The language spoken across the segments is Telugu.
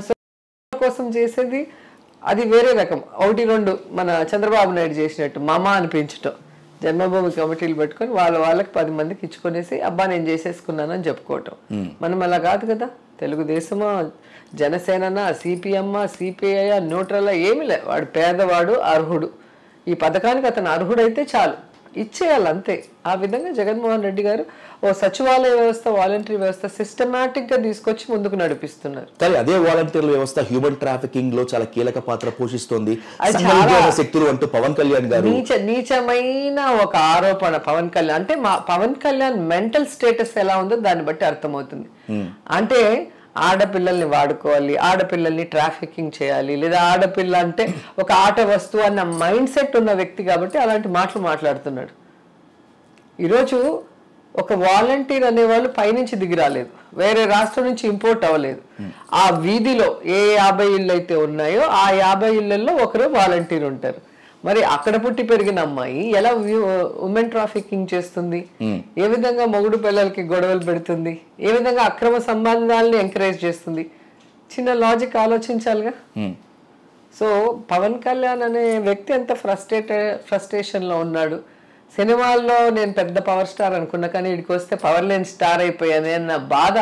సో కోసం చేసేది అది వేరే రకం. 1-2 మన చంద్రబాబు నాయుడు చేసినట్టు మామ అనిపించటం, జన్మభూమి కమిటీలు పెట్టుకొని వాళ్ళకి 10 మందికి ఇచ్చుకొనేసి అబ్బా నేను చేసేసుకున్నానని చెప్పుకోవటం. మనం అలా కాదు కదా. తెలుగుదేశమా, జనసేన, సిపిఎం, సిపిఐ, న్యూట్రల్ ఏమి లే, వాడు పేదవాడు అర్హుడు, ఈ పథకానికి అతను అర్హుడైతే చాలు ఇచ్చేయాలి అంతే. ఆ విధంగా జగన్మోహన్ రెడ్డి గారు ఓ సచివాలయ వ్యవస్థ, వాలంటరీ వ్యవస్థ సిస్టమాటిక్ గా తీసుకొచ్చి ముందుకు నడిపిస్తున్నారు. కానీ అదే వాలంటీర్ల వ్యవస్థ హ్యూమన్ ట్రాఫికింగ్ లో చాలా కీలక పాత్ర పోషిస్తోంది శక్తులు అంటూ పవన్ కళ్యాణ్ గారు నీచమైన ఒక ఆరోపణ. పవన్ కళ్యాణ్ అంటే పవన్ కళ్యాణ్ మెంటల్ స్టేటస్ ఎలా ఉందో దాన్ని బట్టి అర్థమవుతుంది. అంటే ఆడపిల్లల్ని వాడుకోవాలి, ఆడపిల్లల్ని ట్రాఫికింగ్ చేయాలి, లేదా ఆడపిల్ల అంటే ఒక ఆట వస్తువు అన్న మైండ్ సెట్ ఉన్న వ్యక్తి కాబట్టి అలాంటి మాటలు మాట్లాడుతున్నాడు. ఈరోజు ఒక వాలంటీర్ అనేవాళ్ళు పైనుంచి దిగి రాలేదు, వేరే రాష్ట్రం నుంచి ఇంపోర్ట్ అవ్వలేదు. ఆ వీధిలో ఏ 50 ఇళ్ళు అయితే ఉన్నాయో ఆ 50 ఇళ్లలో ఒకరు వాలంటీర్ ఉంటారు. మరి అక్కడ పుట్టి పెరిగిన అమ్మాయి ఎలా ఉమెన్ ట్రాఫికింగ్ చేస్తుంది? ఏ విధంగా మొగుడు పిల్లలకి గొడవలు పెడుతుంది? ఏ విధంగా అక్రమ సంబంధాలని ఎంకరేజ్ చేస్తుంది? చిన్న లాజిక్ ఆలోచించాలిగా. సో పవన్ కళ్యాణ్ అనే వ్యక్తి ఎంత ఫ్రస్ట్రేషన్లో ఉన్నాడు. సినిమాల్లో నేను పెద్ద పవర్ స్టార్ అనుకున్నా, కానీ ఇక్కడికి వస్తే పవర్ లేని స్టార్ అయిపోయాను అన్న బాధ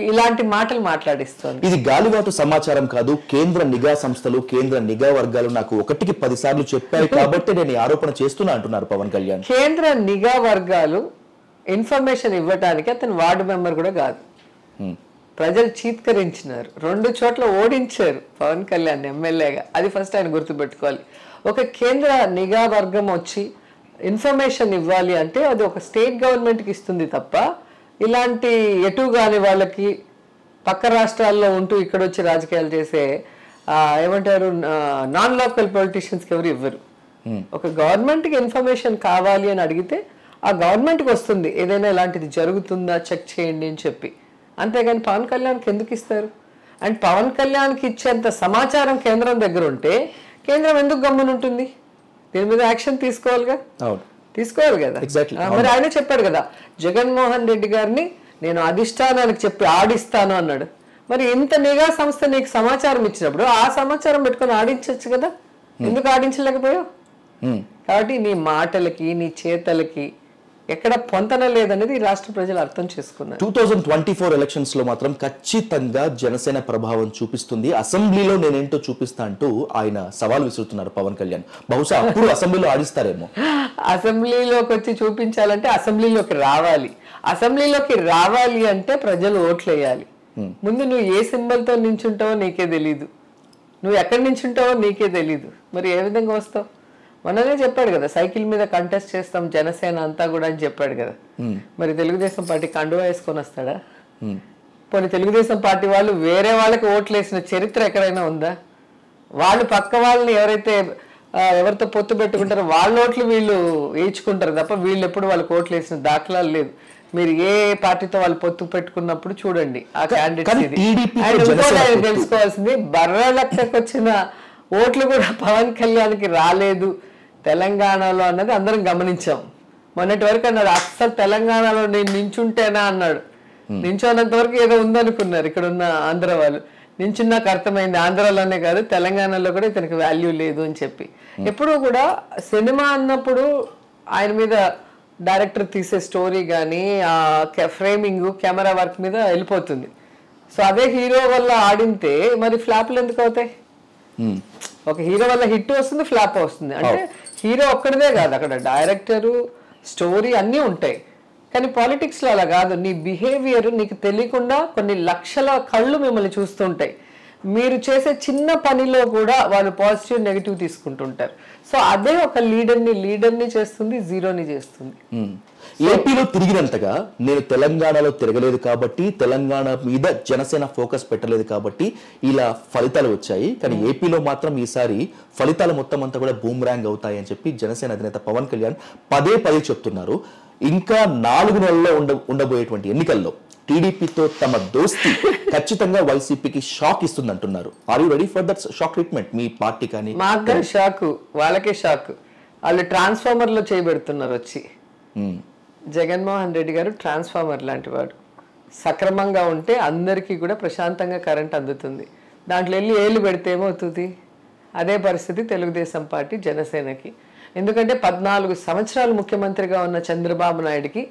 ఇలాంటి మాటలు మాట్లాడిస్తుంది. ఇది గాలివాటు సమాచారం కాదు. కేంద్ర నిఘా సంస్థలు, కేంద్ర నిఘా వర్గాలు నాకు 1కి 10 సార్లు చెప్పాయి కాబట్టి నేను ఆరోపణ చేస్తున్నా అంటున్నారు పవన్ కళ్యాణ్. కేంద్ర నిఘా వర్గాలు ఇన్ఫర్మేషన్ ఇవ్వడానికి అతను వార్డు మెంబర్ కూడా కాదు. ప్రజలు చీత్కరించినారు, 2 చోట్ల ఓడించారు పవన్ కళ్యాణ్ ఎమ్మెల్యేగా. అది ఫస్ట్ ఆయన గుర్తుపెట్టుకోవాలి. ఒక కేంద్ర నిఘా వర్గం వచ్చి ఇన్ఫర్మేషన్ ఇవ్వాలి అంటే అది ఒక స్టేట్ గవర్నమెంట్కి ఇస్తుంది తప్ప ఇలాంటి ఎటు కాని వాళ్ళకి, పక్క రాష్ట్రాల్లో ఉంటూ ఇక్కడ వచ్చి రాజకీయాలు చేసే ఏమంటారు నాన్ లోకల్ పొలిటీషియన్స్కి ఎవరు ఇవ్వరు. ఒక గవర్నమెంట్కి ఇన్ఫర్మేషన్ కావాలి అని అడిగితే ఆ గవర్నమెంట్కి వస్తుంది, ఏదైనా ఇలాంటిది జరుగుతుందా చెక్ చేయండి అని చెప్పి. అంతేగాని పవన్ కళ్యాణ్కి ఎందుకు ఇస్తారు? అండ్ పవన్ కళ్యాణ్కి ఇచ్చేంత సమాచారం కేంద్రం దగ్గర ఉంటే కేంద్రం ఎందుకు గమ్మునుంటుంది? దీని మీద యాక్షన్ తీసుకోవాలిగా, తీసుకోవాలి కదా. మరి ఆయన చెప్పాడు కదా, జగన్మోహన్ రెడ్డి గారిని నేను అధిష్టానానికి చెప్పి ఆడిస్తాను అన్నాడు. మరి ఇంత నిఘా సంస్థ నీకు సమాచారం ఇచ్చినప్పుడు ఆ సమాచారం పెట్టుకొని ఆడించవచ్చు కదా, ఎందుకు ఆడించలేకపోయావు? కాబట్టి నీ మాటలకి నీ చేతలకి ఎక్కడ పొంతన లేదనేది రాష్ట్ర ప్రజలు అర్థం చేసుకున్నారు. 2024 ఎలక్షన్స్ లో మాత్రం ఖచ్చితంగా జనసేన ప్రభావం చూపిస్తుంది, అసెంబ్లీలో నేనేంటో చూపిస్తా అంటూ ఆయన సవాల్ విసురుతున్నారు పవన్ కళ్యాణ్. బహుశా అప్పుడు అసెంబ్లీలో ఆడిస్తారేమో. అసెంబ్లీలోకి వచ్చి చూపించాలంటే అసెంబ్లీలోకి రావాలి. అసెంబ్లీలోకి రావాలి అంటే ప్రజలు ఓట్లు వేయాలి. ముందు నువ్వు ఏ సింబల్తో నించుంటావో నీకే తెలీదు, నువ్వు ఎక్కడి నించుంటావో నీకే తెలీదు. మరి ఏ విధంగా వస్తావు? మననే చెప్పాడు కదా, సైకిల్ మీద కంటెస్ట్ చేస్తాం జనసేన అంతా కూడా అని చెప్పాడు కదా. మరి తెలుగుదేశం పార్టీ కండువా వేసుకొని వస్తాడా? పోనీ తెలుగుదేశం పార్టీ వాళ్ళు వేరే వాళ్ళకి ఓట్లు వేసిన చరిత్ర ఎక్కడైనా ఉందా? వాళ్ళు పక్క వాళ్ళని ఎవరితో పొత్తు పెట్టుకుంటారో వాళ్ళ ఓట్లు వీళ్ళు వేయించుకుంటారు తప్ప వీళ్ళు ఎప్పుడు వాళ్ళకి ఓట్లు వేసిన దాఖలాలు లేదు. మీరు ఏ పార్టీతో వాళ్ళు పొత్తు పెట్టుకున్నప్పుడు చూడండి ఆ క్యాండిడేట్స్. తెలుసుకోవాల్సింది బర్రెలక్కకు వచ్చిన ఓట్లు కూడా పవన్ కళ్యాణ్కి రాలేదు తెలంగాణలో అన్నది అందరం గమనించాం. మొన్నటి వరకు అన్నాడు అస్సలు తెలంగాణలో నేను నించుంటేనా అన్నాడు. నించున్నంత వరకు ఏదో ఉందనుకున్నారు ఇక్కడ ఉన్న ఆంధ్ర వాళ్ళు. నించున్నాక అర్థమైంది ఆంధ్రాలోనే కాదు తెలంగాణలో కూడా ఇతనికి వాల్యూ లేదు అని చెప్పి. ఎప్పుడూ కూడా సినిమా అన్నప్పుడు ఆయన మీద డైరెక్టర్ తీసే స్టోరీ కానీ ఆ ఫ్రేమింగ్ కెమెరా వర్క్ మీద వెళ్ళిపోతుంది. సో అదే హీరో వల్ల ఆడింతే మరి ఫ్లాప్లు ఎందుకు అవుతాయి? ఒక హీరో వల్ల హిట్ వస్తుంది, ఫ్లాప్ వస్తుంది. అంటే హీరో ఒక్కడిదే కాదు, అక్కడ డైరెక్టరు, స్టోరీ అన్నీ ఉంటాయి. కానీ పాలిటిక్స్లో అలా కాదు. నీ బిహేవియర్ నీకు తెలియకుండా కొన్ని లక్షల కళ్ళు మిమ్మల్ని చూస్తుంటాయి. మీరు చేసే చిన్న పనిలో కూడా వాళ్ళు పాజిటివ్ నెగిటివ్ తీసుకుంటుంటారు. సో అదే ఒక లీడర్ని చేస్తుంది, జీరోని చేస్తుంది. ఏపీలో తిరిగినంతగా నేను తెలంగాణలో తిరగలేదు కాబట్టి, తెలంగాణ మీద జనసేన ఫోకస్ పెట్టలేదు కాబట్టి ఇలా ఫలితాలు వచ్చాయి. కానీ ఏపీలో మాత్రం ఈసారి ఫలితాలు మొత్తం అంతా కూడా బూమ్రాంగ్ అవుతాయి అని చెప్పి జనసేన అధినేత పవన్ కళ్యాణ్ పదే చెప్తున్నారు. ఇంకా 4 నెలల్లో ఉండబోయేటువంటి ఎన్నికల్లో టీడీపీతో తమ దోస్తి ఖచ్చితంగా వైసీపీకి షాక్ ఇస్తుంది అంటున్నారు. Are you ready for that shock treatment? మీ పార్టీ కానీ మాకు షాక్, వాళ్ళకే షాక్. వాళ్ళు ట్రాన్స్ఫార్మర్ లో చేయబెడుతున్నారు వచ్చి. జగన్మోహన్ రెడ్డి గారు ట్రాన్స్ఫార్మర్ లాంటి వాడు. సక్రమంగా ఉంటే అందరికీ కూడా ప్రశాంతంగా కరెంట్ అందుతుంది. దాంట్లో వెళ్ళి ఏళ్ళు పెడితే ఏమవుతుంది? అదే పరిస్థితి తెలుగుదేశం పార్టీ జనసేనకి. ఎందుకంటే 14 సంవత్సరాలు ముఖ్యమంత్రిగా ఉన్న చంద్రబాబు నాయుడికి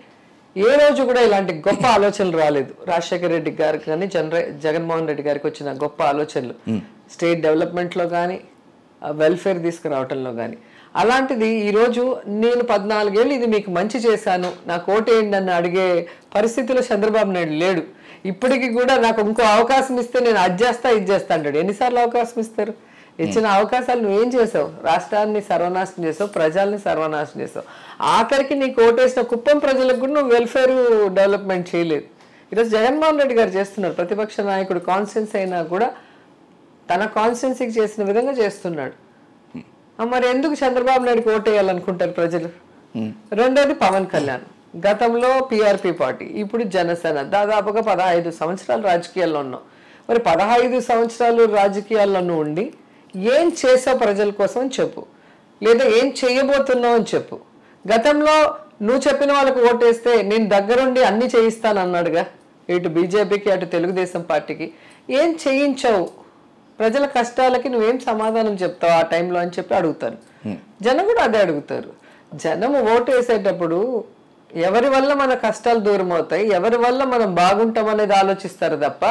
ఏ రోజు కూడా ఇలాంటి గొప్ప ఆలోచనలు రాలేదు. రాజశేఖర రెడ్డి గారికి కానీ జగన్మోహన్ రెడ్డి గారికి వచ్చిన గొప్ప ఆలోచనలు స్టేట్ డెవలప్మెంట్లో కానీ వెల్ఫేర్ తీసుకురావటంలో కానీ. అలాంటిది ఈరోజు నేను 14 ఏళ్ళు ఇది మీకు మంచి చేశాను, నాకు ఓటేయండి అని అడిగే పరిస్థితిలో చంద్రబాబు నాయుడు లేడు. ఇప్పటికీ కూడా నాకు ఇంకో అవకాశం ఇస్తే నేను అది చేస్తా ఇది చేస్తా అంటాడు. ఎన్నిసార్లు అవకాశం ఇస్తారు? ఇచ్చిన అవకాశాలు నువ్వేం చేసావు? రాష్ట్రాన్ని సర్వనాశనం చేసావు, ప్రజల్ని సర్వనాశనం చేసావు. ఆఖరికి నీకు ఓటేసిన కుప్పం ప్రజలకు కూడా నువ్వు వెల్ఫేర్ డెవలప్మెంట్ చేయలేదు. ఈరోజు జగన్మోహన్ రెడ్డి గారు చేస్తున్నారు. ప్రతిపక్ష నాయకుడు కాన్స్టిట్యున్సీ అయినా కూడా తన కాన్స్టిట్యున్సీకి చేసిన విధంగా చేస్తున్నాడు. మరి ఎందుకు చంద్రబాబు నాయుడుకి ఓటేయాలనుకుంటారు ప్రజలు? రెండోది పవన్ కళ్యాణ్. గతంలో PRP పార్టీ, ఇప్పుడు జనసేన. దాదాపుగా 15 సంవత్సరాలు రాజకీయాల్లో ఉన్నావు. మరి 15 సంవత్సరాలు రాజకీయాల్లో ఉండి ఏం చేసావు ప్రజల కోసం అని చెప్పు, లేదా ఏం చేయబోతున్నావు అని చెప్పు. గతంలో నువ్వు చెప్పిన వాళ్ళకు ఓటేస్తే నేను దగ్గరుండి అన్ని చేయిస్తాను అన్నాడుగా, ఇటు బీజేపీకి అటు తెలుగుదేశం పార్టీకి. ఏం చేయించావు? ప్రజల కష్టాలకి నువ్వేం సమాధానం చెప్తావు ఆ టైంలో అని చెప్పి అడుగుతారు. జనం కూడా అదే అడుగుతారు. జనం ఓటు వేసేటప్పుడు ఎవరి వల్ల మన కష్టాలు దూరం అవుతాయి, ఎవరి వల్ల మనం బాగుంటాం అనేది ఆలోచిస్తారు తప్ప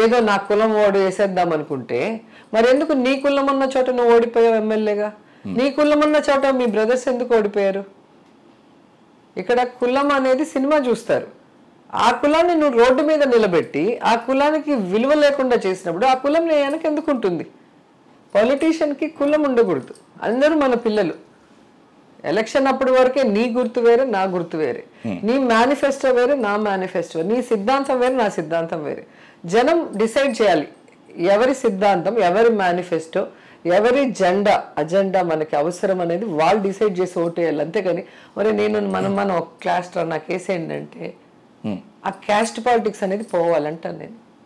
ఏదో నా కులం ఓడి వేసేద్దాం అనుకుంటే మరి ఎందుకు నీ కులం ఉన్న చోట నువ్వు ఓడిపోయావు ఎమ్మెల్యేగా? నీ కులం ఉన్న చోట మీ బ్రదర్స్ ఎందుకు ఓడిపోయారు? ఇక్కడ కులం అనేది సినిమా చూస్తారు. ఆ కులాన్ని నువ్వు రోడ్డు మీద నిలబెట్టి ఆ కులానికి విలువ లేకుండా చేసినప్పుడు ఆ కులం నీ వెనక ఎందుకు ఉంటుంది? పొలిటీషియన్కి కులం ఉండకూడదు. అందరూ మన పిల్లలు. ఎలక్షన్ అప్పటి వరకే నీ గుర్తు వేరే, నా గుర్తు వేరే, నీ మేనిఫెస్టో వేరే, నా మేనిఫెస్టో, నీ సిద్ధాంతం వేరే, నా సిద్ధాంతం వేరే. జనం డిసైడ్ చేయాలి ఎవరి సిద్ధాంతం, ఎవరి మేనిఫెస్టో, ఎవరి అజెండా మనకి అవసరం అనేది వాళ్ళు డిసైడ్ చేసి ఓటేయాలి. అంతేగాని మరి మనం ఒక క్లాస్ నాకు వేసేయండి అంటే ఆ క్యాస్ట్ పాలిటిక్స్ అనేది పోవాలంటాను నేను.